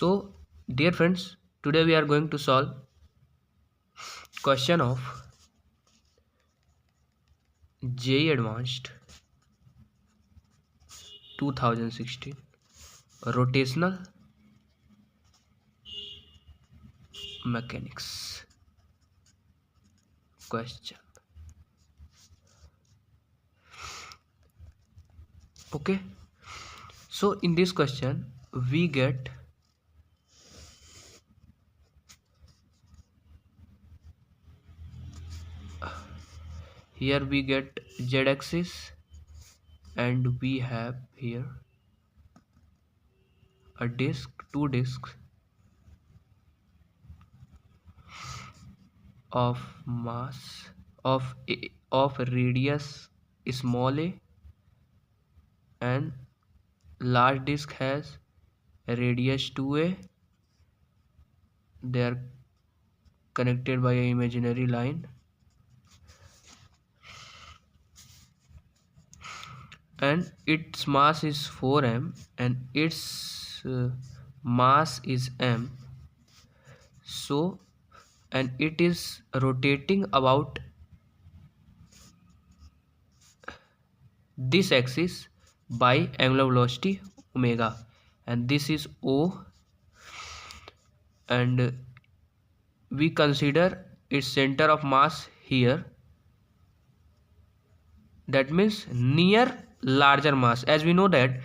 So, dear friends, today we are going to solve question of JEE Advanced 2016 rotational mechanics question. Okay, so in this question we get here we get z axis and we have here a disc, two discs of mass of radius small a, and large disc has radius 2a. They are connected by an imaginary line, and its mass is 4m and its mass is m. So, and it is rotating about this axis by angular velocity omega, and this is O, and we consider its center of mass here, that means near larger mass. As we know that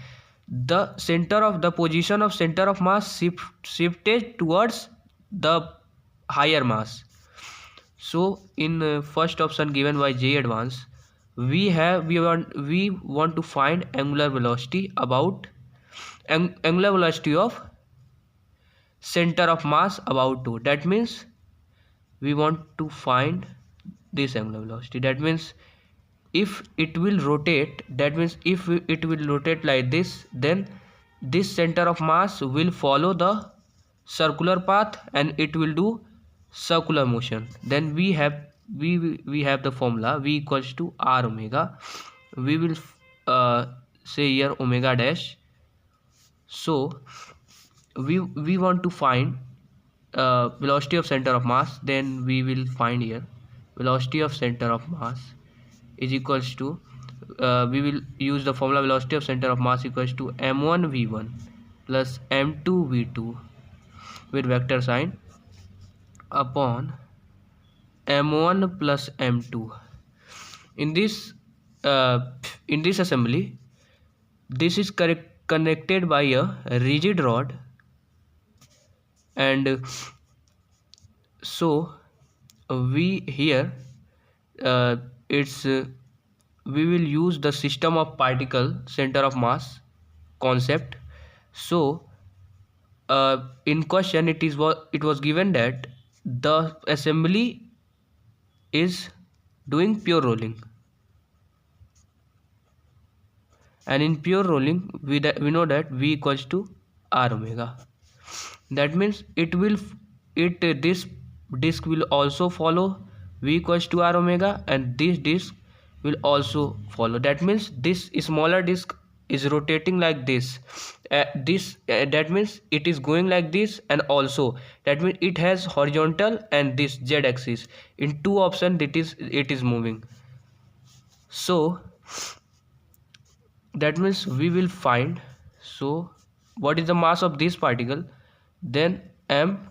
the center of the position of center of mass shifted towards the higher mass. So in first option given by JEE Advanced, we want to find angular velocity about angular velocity of center of mass about 2. That means we want to find this angular velocity. That means if it will rotate, that means if it will rotate like this, then this center of mass will follow the circular path and it will do circular motion. Then we have the formula V equals to R omega. We will say here omega dash. So we want to find velocity of center of mass. Then we will find here velocity of center of mass is equals to we will use the formula velocity of center of mass equals to m1 v1 plus m2 v2 with vector sign upon m1 plus m2. In this assembly, this is connected by a rigid rod, and so we here we will use the system of particle center of mass concept. So in question it was given that the assembly is doing pure rolling, and in pure rolling we know that V equals to R omega. That means this disc will also follow V equals to R omega, and this disc will also follow. That means this smaller disc is rotating like this. That means it is going like this, and also that means it has horizontal and this z axis. In two options it is moving. So that means we will find, so what is the mass of this particle, then m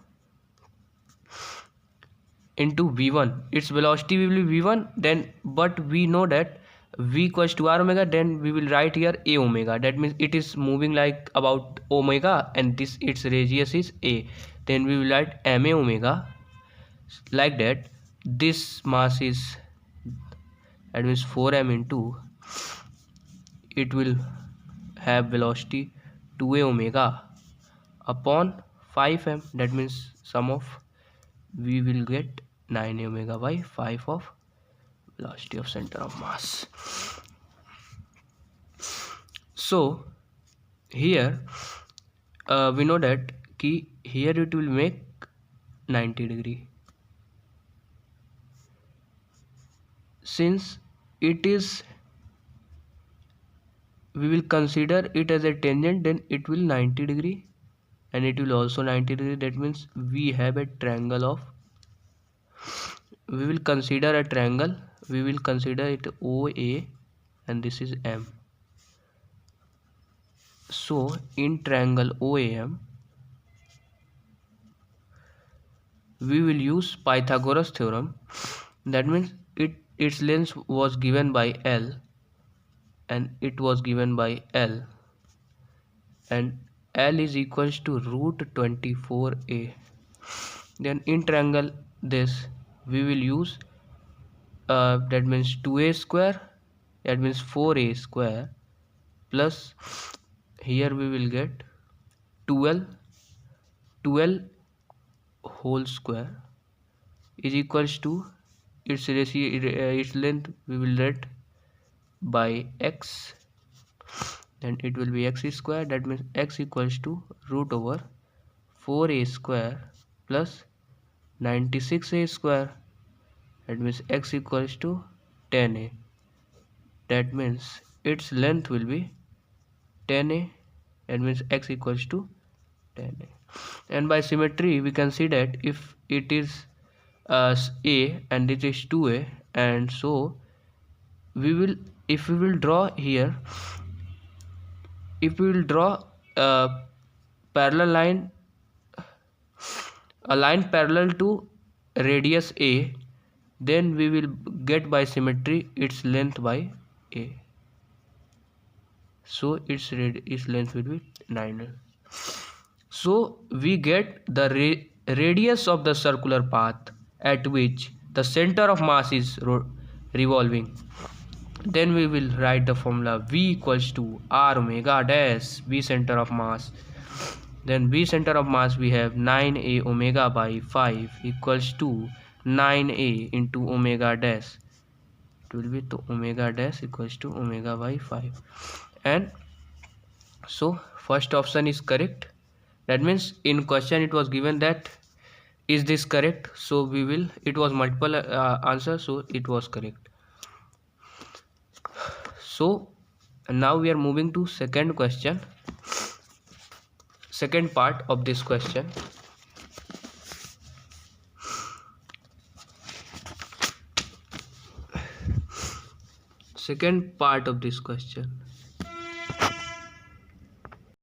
into v1, its velocity will be v1, then but we know that v equals to r omega, then we will write here a omega. That means it is moving like about omega and this its radius is a, then we will write ma omega like that. This mass is, that means 4m into, it will have velocity 2a omega upon 5m. That means sum of we will get 9 omega by 5 of velocity of center of mass. So here we know that here it will make 90 degree. Since it is, we will consider it as a tangent, then it will 90 degree, and it will also 90 degree. That means we have a triangle of, we will consider a triangle, we will consider it OA and this is M. So in triangle OAM we will use Pythagoras theorem. That means its length was given by L and it was given by L, and L is equals to root 24a. Then in triangle this we will use that means 2a square, that means 4a square, plus here we will get 12 whole square is equals to its ratio, its length we will get by x, then it will be x square. That means x equals to root over 4a square plus 96a square. That means x equals to 10a. That means its length will be 10a. That means x equals to 10a. And by symmetry we can see that if it is a and it is 2a, and so we will, if we will draw here, if we will draw a parallel line, a line parallel to radius a, then we will get by symmetry its length by a. So its length will be 9. So we get the radius of the circular path at which the center of mass is revolving. Then we will write the formula V equals to R omega dash B center of mass. Then B center of mass we have 9a omega by 5 equals to 9a into omega dash. It will be to omega dash equals to omega by 5. And so first option is correct. That means in question it was given that is this correct, so we will, it was multiple answer, so it was correct. So now we are moving to second question, second part of this question. Second part of this question.